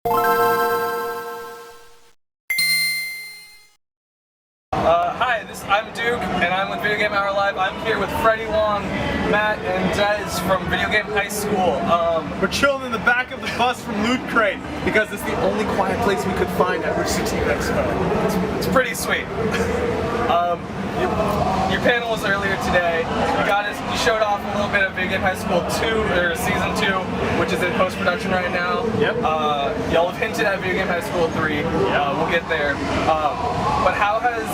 I'm Duke, and I'm with Video Game Hour Live. I'm here with Freddie Wong, Matt, and Des from Video Game High School. We're chilling in the back of the bus from Lootcrate because it's the only quiet place we could find at Route 16 Expo. It's pretty sweet. Your panel was earlier today. You showed off a little bit of Video Game High School 2, or Season 2, which is in post-production right now. Yep. Y'all have hinted at Video Game High School 3. We'll get there. But how has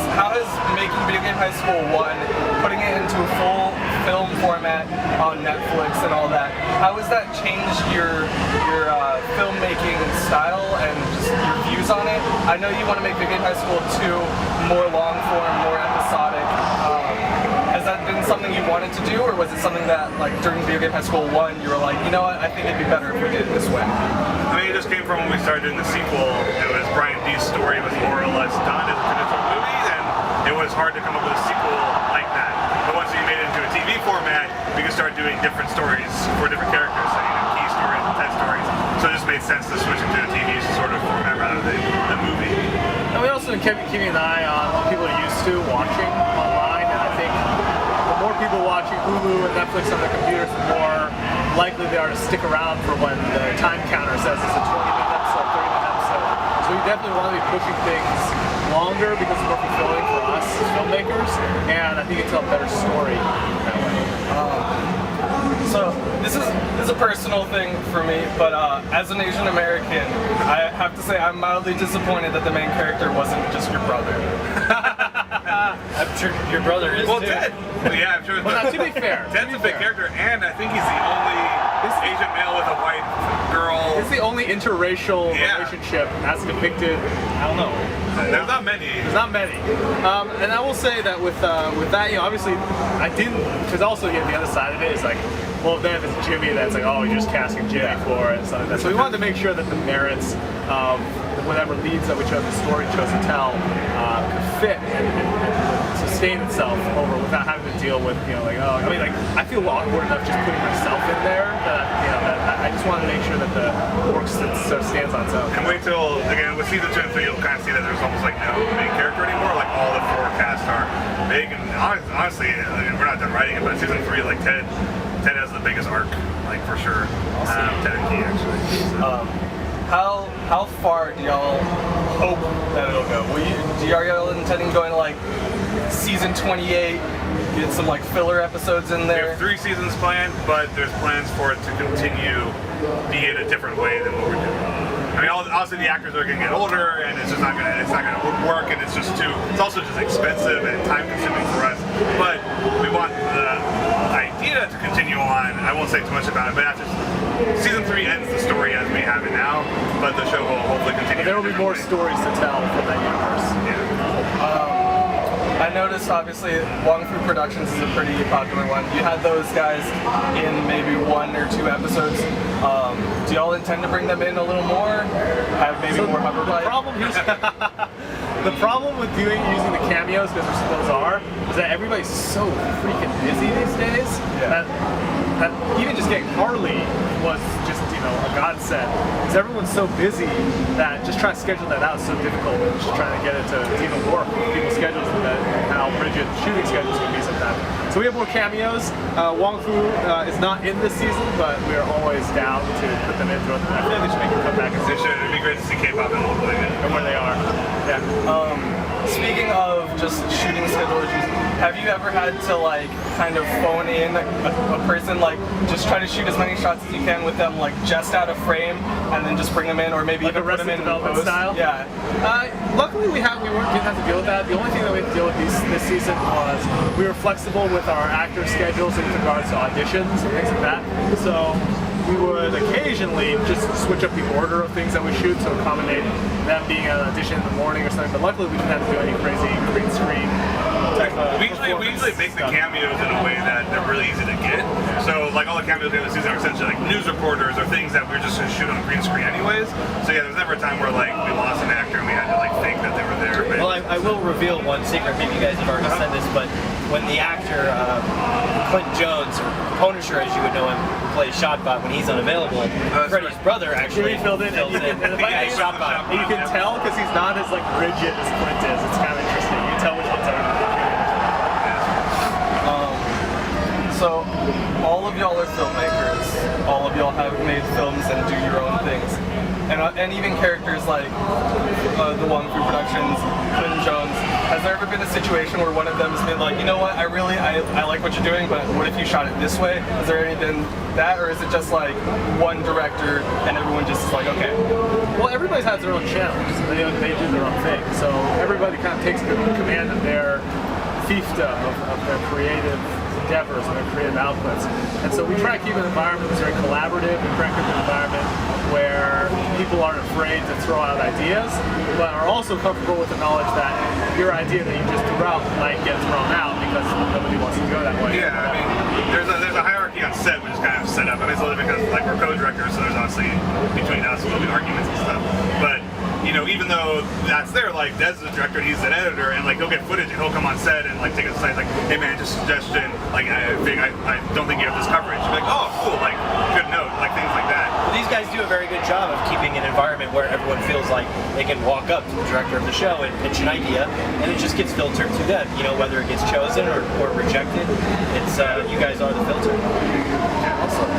making Video Game High School 1, putting it into a full film format on Netflix and all that, how has that changed your filmmaking style and just your views on it? I know you want to make Video Game High School 2 more long form, more episodic. Has that been something you wanted to do, or was it something that, like, during Video Game High School 1, you were like, you know what, I think it'd be better if we did it this way? I mean, it just came from when we started doing the sequel. It was Brian D's story was more or less done as a traditional movie, and it was hard to come up with a sequel like that. But once we made it into a TV format, we could start doing different stories for different characters, so, key stories and 10 stories. So it just made sense to switch it to a TV sort of format rather than the movie. And we also kept keeping an eye on what people are used to watching online, and I think the more people watching Hulu and Netflix on their computers, the more likely they are to stick around for when the time counter says it's a 20-minute episode, 30-minute episode. So we definitely want to be pushing things longer because it's more fulfilling for us as filmmakers, and I think it's a better story that way. So this is a personal thing for me, but as an Asian American, I have to say I'm mildly disappointed that the main character wasn't just your brother. I'm sure your brother is too. Ted. Yeah, I'm sure. Well, to be fair, Ted's a big character, and I think he's the only Asian male with a white girl. It's the only interracial relationship as depicted. I don't know. There's not many. There's not many. And I will say that with that, obviously, I didn't, because also the other side of it is like, well, then if it's Jimmy, that's like, oh, you're just casting Jimmy for it. So we wanted to make sure that the merits of whatever leads that we chose, the story we chose to tell, could fit and sustain itself over without having to deal with, I feel awkward enough just putting myself in there that, I just wanted to make sure that the work stands on its own. And wait till, again, with season 2 and 3, you'll kind of see that there's almost like no main character anymore. Like all the four casts are big, and honestly, we're not done writing it, but season 3, like Ted has the biggest arc, like for sure. Ted and Key, actually. So. How far do y'all hope that it'll go? Are y'all intending going to like season 28, get some like filler episodes in there? We have 3 seasons planned, but there's plans for it to continue be in a different way than what we're doing. I mean, obviously the actors are going to get older, and it's not going to work, and it's also just expensive and time consuming for us. But we want the idea to continue on. I won't say too much about it, but after season 3 ends the story as we have it now, but the show will hopefully continue. But there will be more stories to tell from that universe. Yeah. I noticed, obviously, Wong Fu Productions is a pretty popular one. You had those guys in maybe 1 or 2 episodes. Do y'all intend to bring them in a little more? Have maybe more hover play? The problem with using the cameos, because those is that everybody's so freaking busy these days that even just getting Harley was just, a godsend. Because everyone's so busy that just trying to schedule that out is so difficult. Just trying to get it to even work with people's schedules and how rigid shooting schedules can be sometimes. So we have more cameos. Wong Fu is not in this season, but we are always down to put them in. I feel like they should make a comeback. They should. It'd be great to see K-pop and where they are. Yeah. Speaking of just shooting schedule issues, have you ever had to like kind of phone in a person, like just try to shoot as many shots as you can with them like just out of frame and then just bring them in, or maybe like even put them in development post? style? Yeah. Luckily we didn't have to deal with that. The only thing that we had to deal with this season was we were flexible with our actor schedules in regards to auditions and things like that. So we would occasionally just switch up the order of things that we shoot to accommodate them being an audition in the morning or something. But luckily we didn't have to do any crazy green screen type of we usually make the cameos in a way that they're really easy to get. So like all the cameos in the season are essentially like news reporters or things that we're just going to shoot on green screen anyways. So yeah, there was never a time where like we lost an actor and we had to like fake that they were there. But well, I will reveal one secret. Maybe you guys have already said this, but when the actor Clinton Jones, or Punisher as you would know him, plays Shotbot when he's unavailable, Freddie's brother actually filled in. fills in as Shotbot. And you can tell because he's not as like rigid as Clint is. It's kind of interesting. You can tell which ones are. So, all of y'all are filmmakers. All of y'all have made films and do your own things. And even characters like the Wong Fu Productions, Clinton Jones. Has there ever been a situation where one of them has been like, you know what, I like what you're doing, but what if you shot it this way? Has there any been that, or is it just like one director and everyone just is like, okay? Well, everybody has their own channels. They do their own thing. So everybody kind of takes command of their fiefdom, of their creative endeavors and their creative outputs. And so we try to keep an environment that's very collaborative. We try to keep an environment where people aren't afraid to throw out ideas, but are also comfortable with the knowledge that your idea that you just threw out might get thrown out because nobody wants to go that way. Yeah, I mean, there's a hierarchy on set which is kind of set up. I mean, it's a little because like we're co-directors, so there's obviously between us there'll be arguments and stuff. But you know, even though that's there, like Des is the director, he's an editor, and like he'll get footage and he'll come on set and like take it aside, like, hey man, just a suggestion, like I don't think you have this coverage. You're like, oh cool, like good note, like things like that. Well, these guys do a very good job of keeping an environment where everyone feels like they can walk up to the director of the show and pitch an idea, and it just gets filtered through them. You know, whether it gets chosen or rejected, it's you guys are the filter. Yeah, awesome.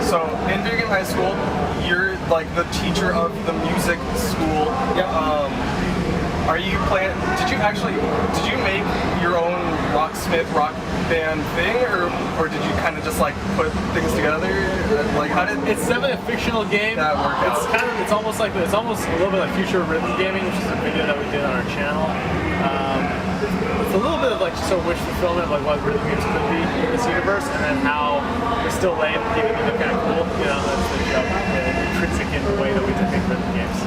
So in Video Game High School, you're like the teacher of the music school. Yeah. Are you playing? Did you make your own rocksmith rock band thing, or did you kind of just like put things together? Like how did It's definitely a fictional game. that work out? It's almost a little bit like future rhythm gaming, which is a video that we did on our channel. It's a little bit of like just a wish fulfillment of like what rhythm games could be in this universe, and then how they're still lame, even though they're kind of cool. You know, that's the intrinsic in the way that we make rhythm games.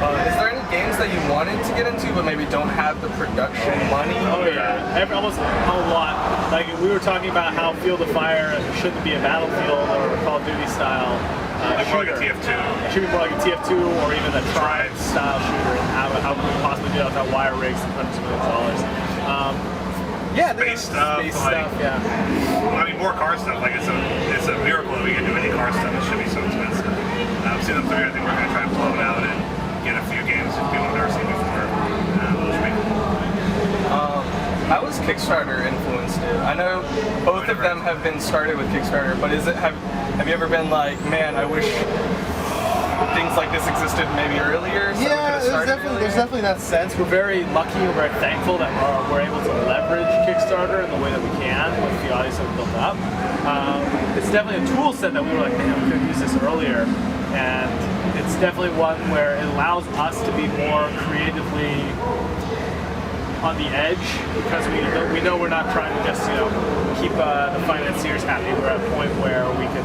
Is there any games that you wanted to get into but maybe don't have the production money? Oh yeah, almost a lot. Like we were talking about how Field of Fire shouldn't be a Battlefield or a Call of Duty style More like a shooter. TF2. It should be more like a TF2 or even a Tribes style shooter. And how can we possibly do that without wire rigs and hundreds of millions of dollars? Yeah, Space stuff, yeah. I mean, more car stuff. Like it's a miracle that we can do any car stuff. It should be so expensive. Seeing them through, I think we're going to try and blow it out and get a few games that people have never seen before. Those should be cool. How was Kickstarter influenced it? I know both of them have been started with Kickstarter, but have you ever been like, man, I wish things like this existed maybe earlier? So Yeah, there's definitely that sense. We're very lucky, we're very thankful that we're able to leverage Kickstarter in the way that we can with the audience that we built up. It's definitely a tool set that we were like, man, we could have used this earlier. And it's definitely one where it allows us to be more creatively on the edge, because we know we're not trying to just keep the financiers happy. We're at a point where we can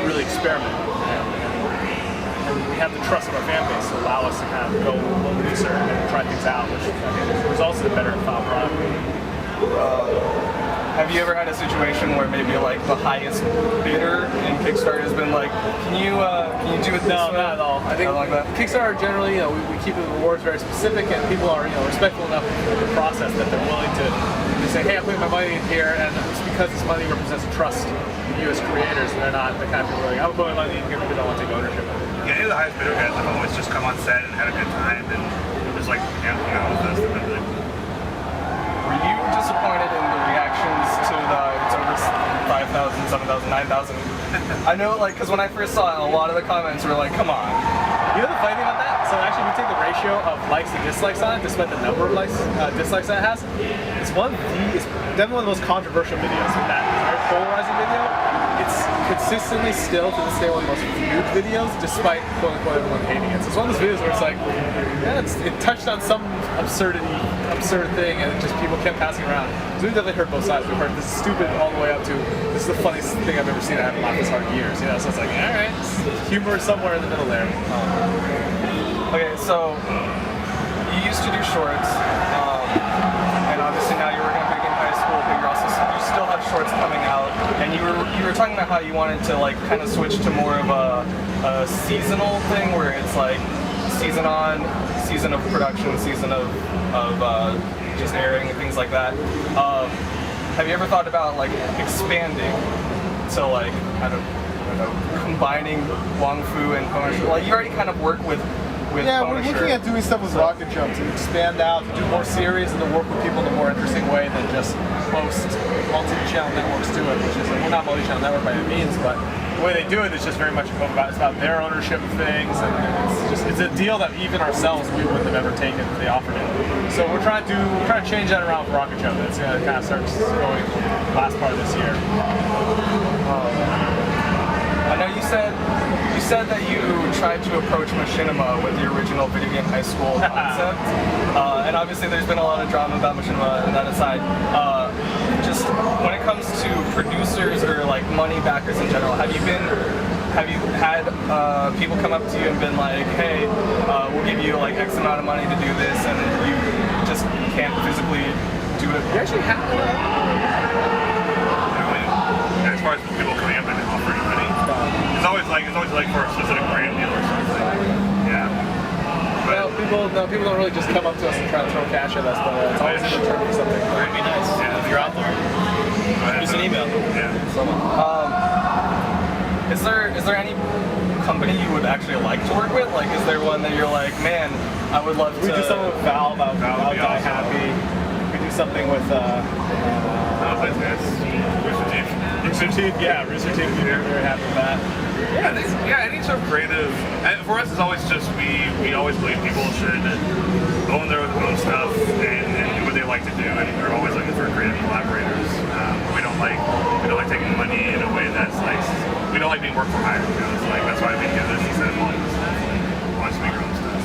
really experiment, and we have the trust of our fan base to allow us to kind of go a little looser and try things out, which I think results in a better final product. Have you ever had a situation where maybe like the highest bidder in Kickstarter has been like, can you do it this way? No, not at all. I think like that. Kickstarter generally, we keep the rewards very specific, and people are respectful enough of the process that they're willing to say, hey, I'm putting my money in here, and it's because this money represents trust in you as creators, and they're not the kind of people who are like, I'm putting my money in here because I want to take ownership of it. Yeah, any of the highest bidder guys have always just come on set and had a good time and just like with us. Were you disappointed in the reactions to it's over 5,000, 7,000, 9,000? I know, like, because when I first saw it, a lot of the comments were like, come on. You know the funny thing about that? So actually, we take the ratio of likes and dislikes on it, despite the number of dislikes that it has. It's definitely one of the most controversial videos. In that it's a very polarizing video. It's consistently still to this day one of the most viewed videos, despite quote unquote everyone hating it. So it's one of those videos where it's like, yeah, it touched on some absurd thing, and just people kept passing around. So we definitely heard both sides. We've heard this is stupid all the way up to this is the funniest thing I've ever seen. I haven't laughed this hard in years. So it's like, all right, humor is somewhere in the middle there. Okay, so you used to do shorts, and obviously now you're working at Video Game High School, but you still have shorts coming out, and you were talking about how you wanted to like kind of switch to more of a seasonal thing where it's like season on, season of production, season of just airing and things like that. Have you ever thought about like expanding to like I don't know, combining Wong Fu and Punisher? Like you already kind of work with Yeah, Punisher. we're looking at doing stuff with Rocket Jump to expand out, to do more series, and to work with people in a more interesting way than just most multi-channel networks do it, which is like, we're not multi-channel network by any means, but the way they do it is just very much about, it's about their ownership of things, and it's a deal that even ourselves we wouldn't have ever taken if they offered it. So we're trying to change that around with Rocket Jump. That's kind of starts going last part of this year. I know you said that you tried to approach Machinima with the original Video Game High School concept, and obviously there's been a lot of drama about Machinima and that aside. Just when it comes to producers or like money backers in general, have you had people come up to you and been like, hey, we'll give you like X amount of money to do this, and you just can't physically do it? We actually have As far as people coming up and offering money, it's always like for a specific brand deal or something. Yeah. Well, people don't really just come up to us and try to throw cash at us, but it's always in return for something. It'd be nice if you're out there. Use an email. Yeah. Is there any company you would actually like to work with? Like, is there one that you're like, man, I would love to? We do something with Valve. I'll would be die awesome. happy. We do something with Rooster Teeth. Yeah, Rooster Teeth. We're very happy with that. I think, any sort of creative. And for us, it's always just we always believe people should own their own stuff and do what they like to do, and we're always looking for creative collaborators. We don't like taking money in a way that's like we don't like being work for hire. You know, it's like that's why we do this instead of all this stuff. We want to make our own stuff.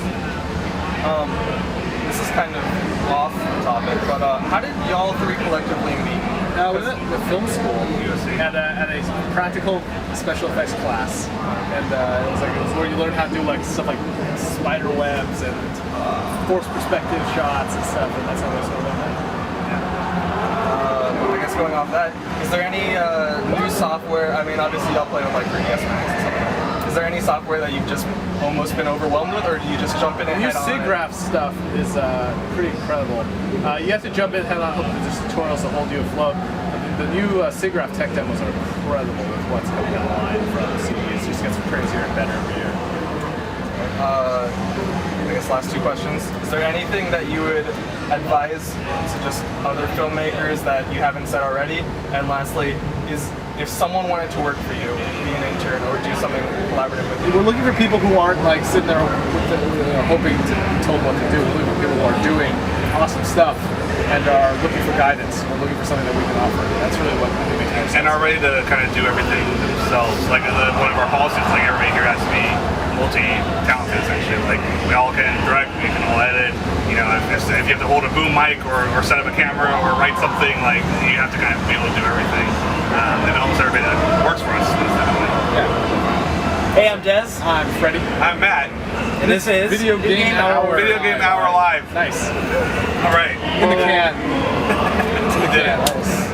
This is kind of off topic, but how did y'all three collectively meet? We went to film school USC. at a practical special effects class, and it was where you learn how to do like stuff like spider webs and forced perspective shots and stuff, and that's how we sort of learned that. I guess going off that, is there any new software? I mean, obviously y'all play with like 3ds Max and stuff like that. Is there any software that you've just almost been overwhelmed with, or do you just jump in and The new head on? SIGGRAPH stuff is pretty incredible. You have to jump in head on. There's tutorials to hold you afloat. The new SIGGRAPH tech demos are incredible with what's coming online from CDs. It just gets crazier and better every year. I guess last two questions. Is there anything that you would advise to just other filmmakers that you haven't said already? And lastly, is if someone wanted to work for you, be an intern or do something collaborative with you? We're looking for people who aren't like sitting there hoping to be told what to do. We're looking for people who are doing awesome stuff and are looking for guidance. We're looking for something that we can offer. That's really what I think makes more sense. And are ready to kind of do everything themselves. Like one of our policies, like everybody here has to be multi-talented essentially. Like we all can direct, we can all edit. You know, if you have to hold a boom mic or set up a camera or write something, like you have to kind of be able to do everything. And almost everybody that works for us is that way. Yeah. Hey, I'm Des. I'm Freddie. I'm Matt. And this is Video Game Hour. Video Game Hour Live. Nice. All right. In the can. We did it. Nice.